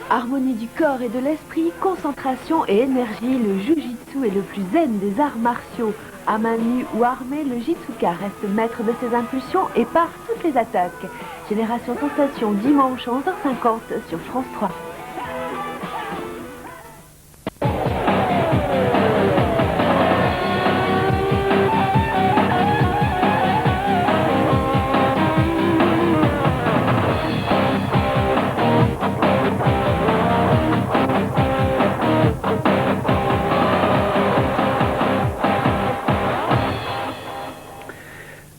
Harmonie du corps et de l'esprit, concentration et énergie, le Jiu-Jitsu est le plus zen des arts martiaux. À main nue ou armée, le Jitsuka reste maître de ses impulsions et part toutes les attaques. Génération Sensation, dimanche 11h50 sur France 3.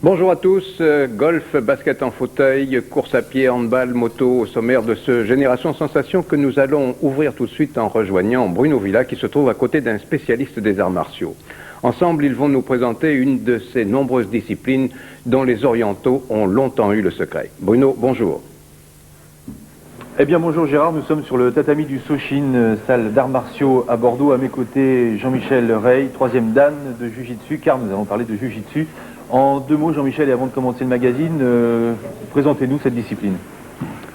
Bonjour à tous, golf, basket en fauteuil, course à pied, handball, moto au sommaire de ce Génération Sensation que nous allons ouvrir tout de suite en rejoignant Bruno Villa qui se trouve à côté d'un spécialiste des arts martiaux. Ensemble, ils vont nous présenter une de ces nombreuses disciplines dont les Orientaux ont longtemps eu le secret. Bruno, bonjour. Eh bien bonjour Gérard, nous sommes sur le tatami du Soshin, salle d'arts martiaux à Bordeaux. À mes côtés, Jean-Michel Rey, troisième dan de Jiu-Jitsu, car nous allons parler de Jiu-Jitsu. En deux mots, Jean-Michel, et avant de commencer le magazine, présentez-nous cette discipline.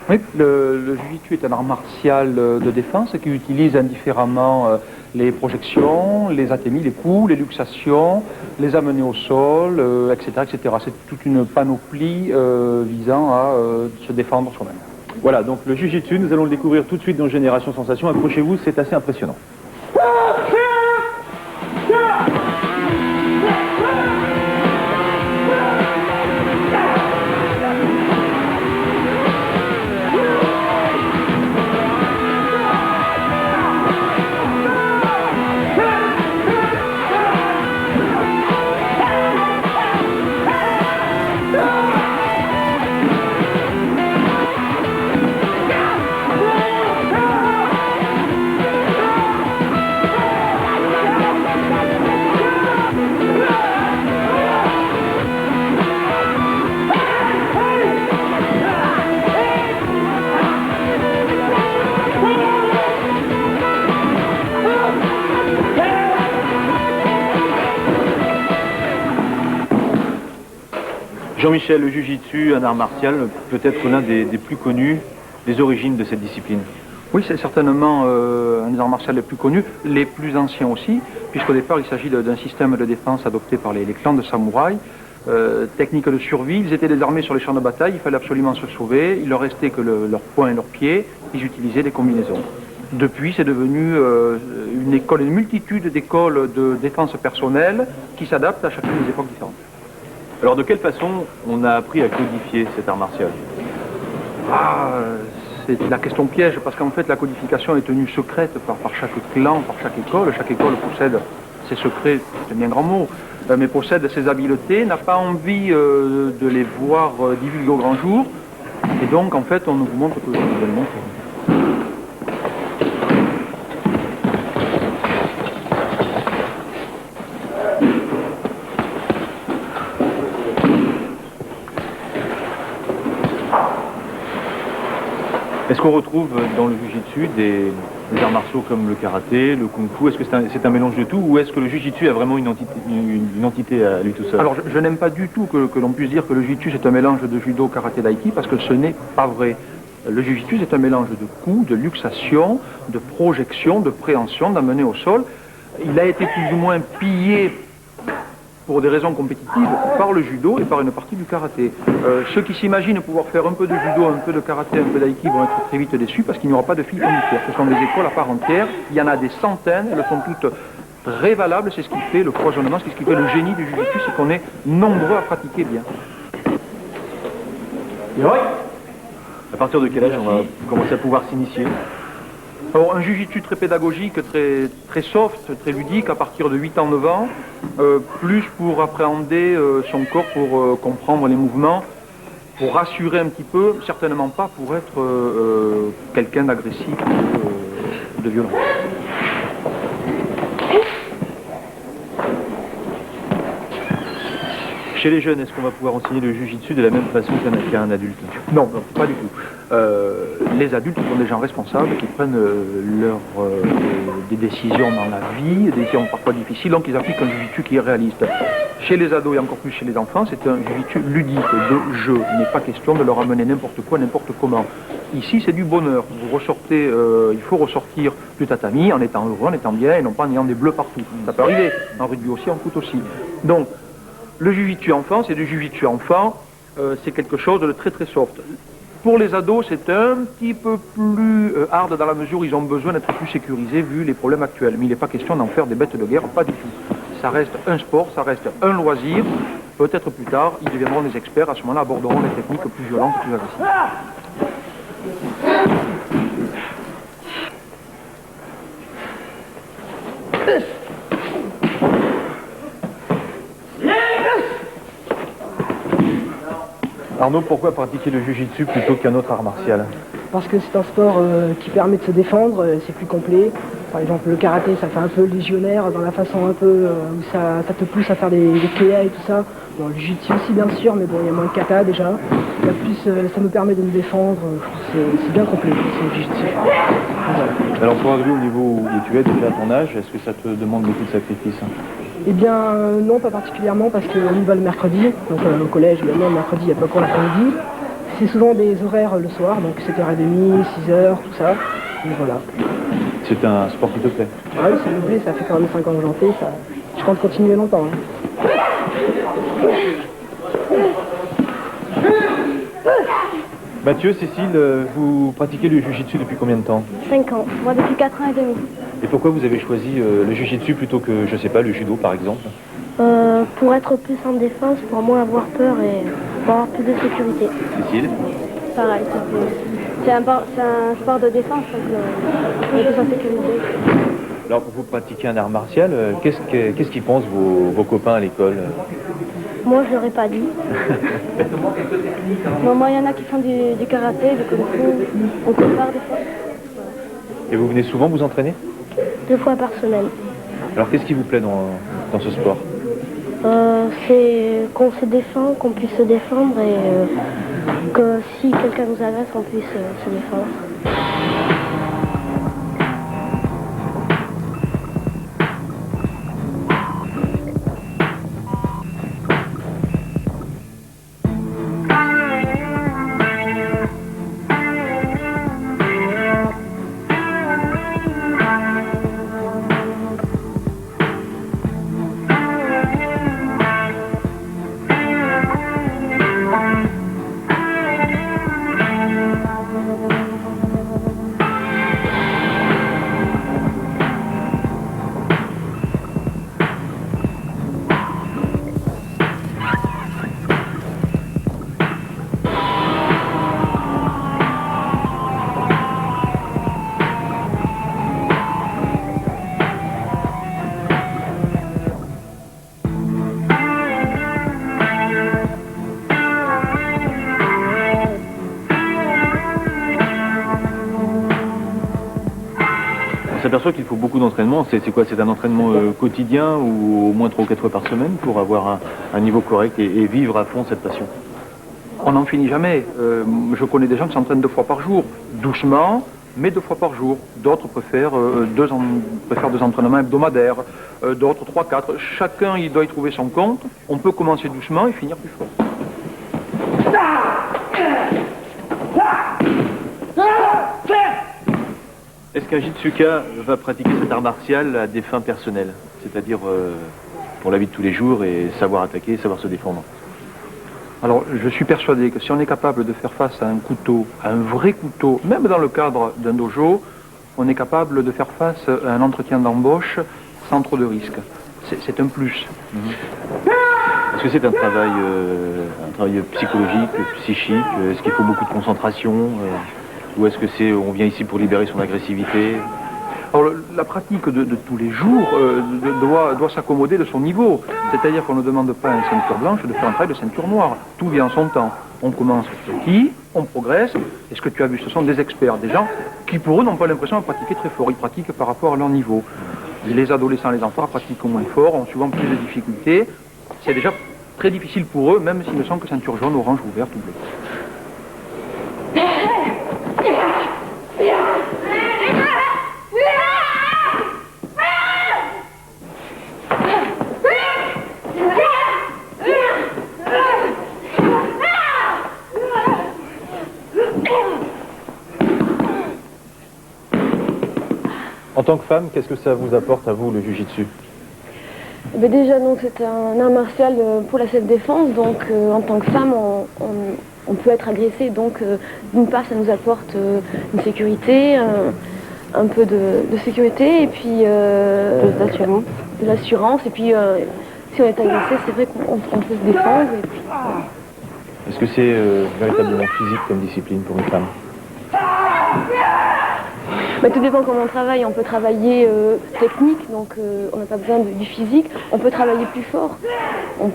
Oui, le Jiu-Jitsu est un art martial de défense qui utilise indifféremment les projections, les atémies, les coups, les luxations, les amener au sol, etc., etc. C'est toute une panoplie visant à se défendre soi-même. Voilà, donc le Jiu-Jitsu, nous allons le découvrir tout de suite dans Génération Sensation. Accrochez-vous, c'est assez impressionnant. Jean-Michel, le Jiu-Jitsu, un art martial, peut-être l'un des plus connus, des origines de cette discipline. Oui, c'est certainement un des arts martiaux les plus connus, les plus anciens aussi, puisqu'au départ il s'agit d'un système de défense adopté par les clans de samouraïs, technique de survie. Ils étaient désarmés sur les champs de bataille, il fallait absolument se sauver, il leur restait que leurs poings et leurs pieds, ils utilisaient des combinaisons. Depuis, c'est devenu une multitude d'écoles de défense personnelle qui s'adaptent à chacune des époques différentes. Alors de quelle façon on a appris à codifier cet art martial? C'est la question piège, parce qu'en fait la codification est tenue secrète par chaque clan, par chaque école. Chaque école possède ses secrets, c'est un bien grand mot, mais possède ses habiletés, n'a pas envie de les voir divulguer au grand jour, et donc en fait on nous montre que je vais le montrer. Est-ce qu'on retrouve dans le Jiu-Jitsu des arts martiaux comme le karaté, le kung-fu? Est-ce que c'est un mélange de tout, ou est-ce que le Jiu-Jitsu a vraiment une entité à lui tout seul? Alors je n'aime pas du tout que l'on puisse dire que le Jiu-Jitsu c'est un mélange de judo, karaté, d'aïki, parce que ce n'est pas vrai. Le Jiu-Jitsu c'est un mélange de coups, de luxation, de projection, de préhension, d'amener au sol. Il a été plus ou moins pillé pour des raisons compétitives par le judo et par une partie du karaté. Ceux qui s'imaginent pouvoir faire un peu de judo, un peu de karaté, un peu d'aïki vont être très vite déçus parce qu'il n'y aura pas de fil unitaire. Ce sont des écoles à part entière, il y en a des centaines, elles sont toutes très valables, c'est ce qui fait le foisonnement, c'est ce qui fait le génie du Jiu-Jitsu, c'est qu'on est nombreux à pratiquer bien. À partir de quel âge on va commencer à pouvoir s'initier? Alors, un Jiu-Jitsu très pédagogique, très soft, très ludique, à partir de 8 ans, 9 ans, plus pour appréhender son corps, pour comprendre les mouvements, pour rassurer un petit peu, certainement pas pour être quelqu'un d'agressif ou de violent. Chez les jeunes, est-ce qu'on va pouvoir enseigner le Jiu-Jitsu de la même façon qu'à un adulte? Non, pas du tout. Les adultes sont des gens responsables qui prennent des décisions dans la vie, des décisions parfois difficiles, donc ils appliquent un Jiu-Jitsu qui est réaliste. Chez les ados et encore plus chez les enfants, c'est un Jiu-Jitsu ludique, de jeu. Il n'est pas question de leur amener n'importe quoi, n'importe comment. Ici, c'est du bonheur. Vous ressortez, il faut ressortir du tatami en étant heureux, en étant bien, et non pas en ayant des bleus partout. Ça peut arriver, en rugby aussi, en foot aussi. Donc, le jiu-jitsu enfant, c'est du jiu-jitsu enfant, c'est quelque chose de très très soft. Pour les ados, c'est un petit peu plus hard dans la mesure où ils ont besoin d'être plus sécurisés vu les problèmes actuels. Mais il n'est pas question d'en faire des bêtes de guerre, pas du tout. Ça reste un sport, ça reste un loisir. Peut-être plus tard, ils deviendront des experts, à ce moment-là aborderont les techniques plus violentes, plus agressives. Arnaud, pourquoi pratiquer le jiu-jitsu plutôt qu'un autre art martial? Parce que c'est un sport qui permet de se défendre, c'est plus complet. Par exemple, le karaté, ça fait un peu légionnaire dans la façon un peu où ça te pousse à faire des keia et tout ça. Bon, le jiu-jitsu aussi, bien sûr, mais bon, il y a moins de kata déjà. Et en plus, ça nous permet de nous défendre. C'est bien complet, c'est le jiu-jitsu. Voilà. Alors, pour arriver au niveau où tu es déjà à ton âge, est-ce que ça te demande beaucoup de sacrifices? Eh bien, non, pas particulièrement, parce qu'on y va le mercredi. Donc, au collège, évidemment, le mercredi, il n'y a pas cours l'après-midi. C'est souvent des horaires le soir, donc 7h30, 6h, tout ça. Et voilà. C'est un sport qui te plaît? Ah oui, ça me plaît, ça fait quand même 5 ans que j'en fais, ça... je compte continuer longtemps. Hein. Mathieu, Cécile, vous pratiquez le jiu-jitsu depuis combien de temps? 5 ans, moi depuis 4 ans et demi. Et pourquoi vous avez choisi le jiu-jitsu plutôt que, je sais pas, le judo par exemple? Pour être plus en défense, pour moins avoir peur et pour avoir plus de sécurité. Cécile? Pareil, c'est un sport de défense, donc on est plus en sécurité. Alors pour vous pratiquer un art martial, qu'est-ce qu'ils pensent vos copains à l'école? Moi je l'aurais pas dit. Non, moi il y en a qui font du karaté, du kung fu, on compare des fois. Et vous venez souvent vous entraîner? 2 fois par semaine. Alors qu'est-ce qui vous plaît dans ce sport? C'est qu'on se défend, qu'on puisse se défendre et que si quelqu'un nous agresse, on puisse se défendre. On s'aperçoit qu'il faut beaucoup d'entraînement. C'est quoi? C'est un entraînement quotidien ou au moins 3 ou 4 fois par semaine pour avoir un niveau correct et vivre à fond cette passion? On n'en finit jamais. Je connais des gens qui s'entraînent 2 fois par jour, doucement, mais 2 fois par jour. D'autres préfèrent, préfèrent 2 entraînements hebdomadaires, d'autres 3, 4. Chacun, il doit y trouver son compte. On peut commencer doucement et finir plus fort. Est-ce qu'un jitsuka va pratiquer cet art martial à des fins personnelles? C'est-à-dire pour la vie de tous les jours et savoir attaquer, savoir se défendre? Alors, je suis persuadé que si on est capable de faire face à un couteau, à un vrai couteau, même dans le cadre d'un dojo, on est capable de faire face à un entretien d'embauche sans trop de risques. C'est un plus. Est-ce que c'est un travail psychologique, psychique? Est-ce qu'il faut beaucoup de concentration? Ou est-ce que on vient ici pour libérer son agressivité? Alors, la pratique de tous les jours doit s'accommoder de son niveau. C'est-à-dire qu'on ne demande pas à une ceinture blanche de faire un travail de ceinture noire. Tout vient en son temps. On commence petit, on progresse. Et ce que tu as vu, ce sont des experts, des gens qui pour eux n'ont pas l'impression de pratiquer très fort. Ils pratiquent par rapport à leur niveau. Les adolescents, les enfants pratiquent au moins fort, ont souvent plus de difficultés. C'est déjà très difficile pour eux, même s'ils ne sont que ceinture jaune, orange ou verte ou bleue. En tant que femme, qu'est-ce que ça vous apporte à vous, le Jiu-Jitsu? Ben déjà, donc, c'est un art martial pour la self-défense, donc en tant que femme, on peut être agressé, donc d'une part, ça nous apporte une sécurité, un peu de sécurité, et puis de l'assurance, et puis si on est agressé, c'est vrai qu'on peut se défendre. Et puis, Est-ce que c'est véritablement physique comme discipline pour une femme? bah, tout dépend comment on travaille. On peut travailler technique, donc on n'a pas besoin du physique. On peut travailler plus fort.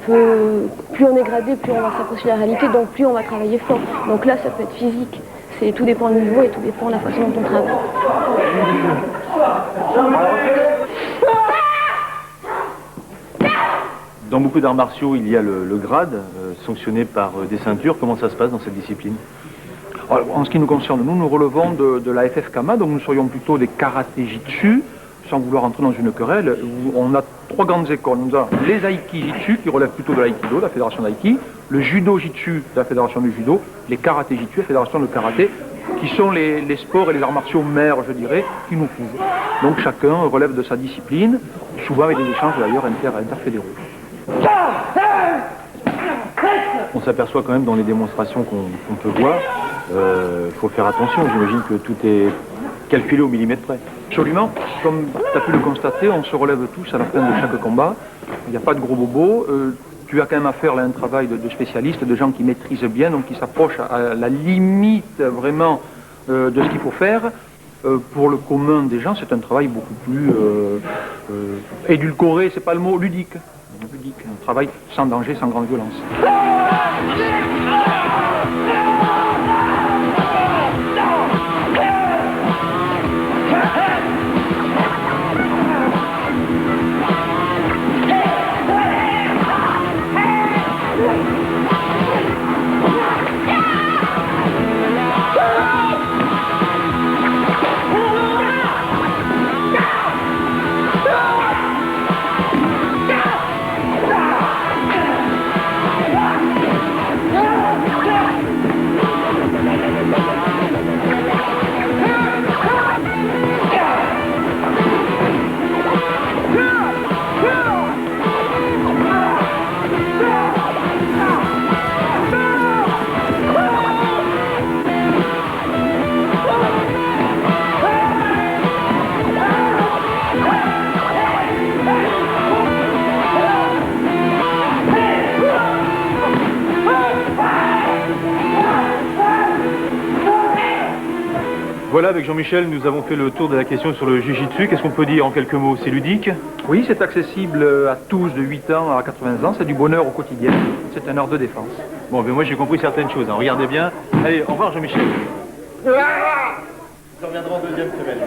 Plus on est gradé, plus on va s'approcher de la réalité, donc plus on va travailler fort. Donc là, ça peut être physique. Tout dépend du niveau et tout dépend de la façon dont on travaille. Dans beaucoup d'arts martiaux, il y a le grade, sanctionné par des ceintures. Comment ça se passe dans cette discipline? Alors, en ce qui nous concerne, nous relevons de la FFKama, donc nous serions plutôt des karaté-jitsu, sans vouloir entrer dans une querelle, où on a 3 grandes écoles. Nous avons les aiki-jitsu, qui relèvent plutôt de l'aïkido, de la fédération d'aïki, le judo-jitsu, de la fédération du judo, les karaté-jitsu, la fédération de karaté, qui sont les sports et les arts martiaux mères, je dirais, qui nous couvrent. Donc chacun relève de sa discipline, souvent avec des échanges d'ailleurs interfédéraux. On s'aperçoit quand même dans les démonstrations qu'on peut voir, faut faire attention, j'imagine que tout est calculé au millimètre près. Absolument, comme tu as pu le constater, on se relève tous à la fin de chaque combat, il n'y a pas de gros bobos, tu as quand même affaire à un travail de spécialistes, de gens qui maîtrisent bien, donc qui s'approchent à la limite vraiment de ce qu'il faut faire. Pour le commun des gens, c'est un travail beaucoup plus édulcoré, c'est pas le mot, ludique. Un travail sans danger, sans grande violence. Voilà, avec Jean-Michel, nous avons fait le tour de la question sur le Jiu-Jitsu. Qu'est-ce qu'on peut dire en quelques mots? C'est ludique? Oui, c'est accessible à tous de 8 ans à 80 ans, c'est du bonheur au quotidien, c'est un art de défense. Bon, ben moi j'ai compris certaines choses, hein. Regardez bien. Allez, au revoir Jean-Michel. Je reviendrai en deuxième semaine.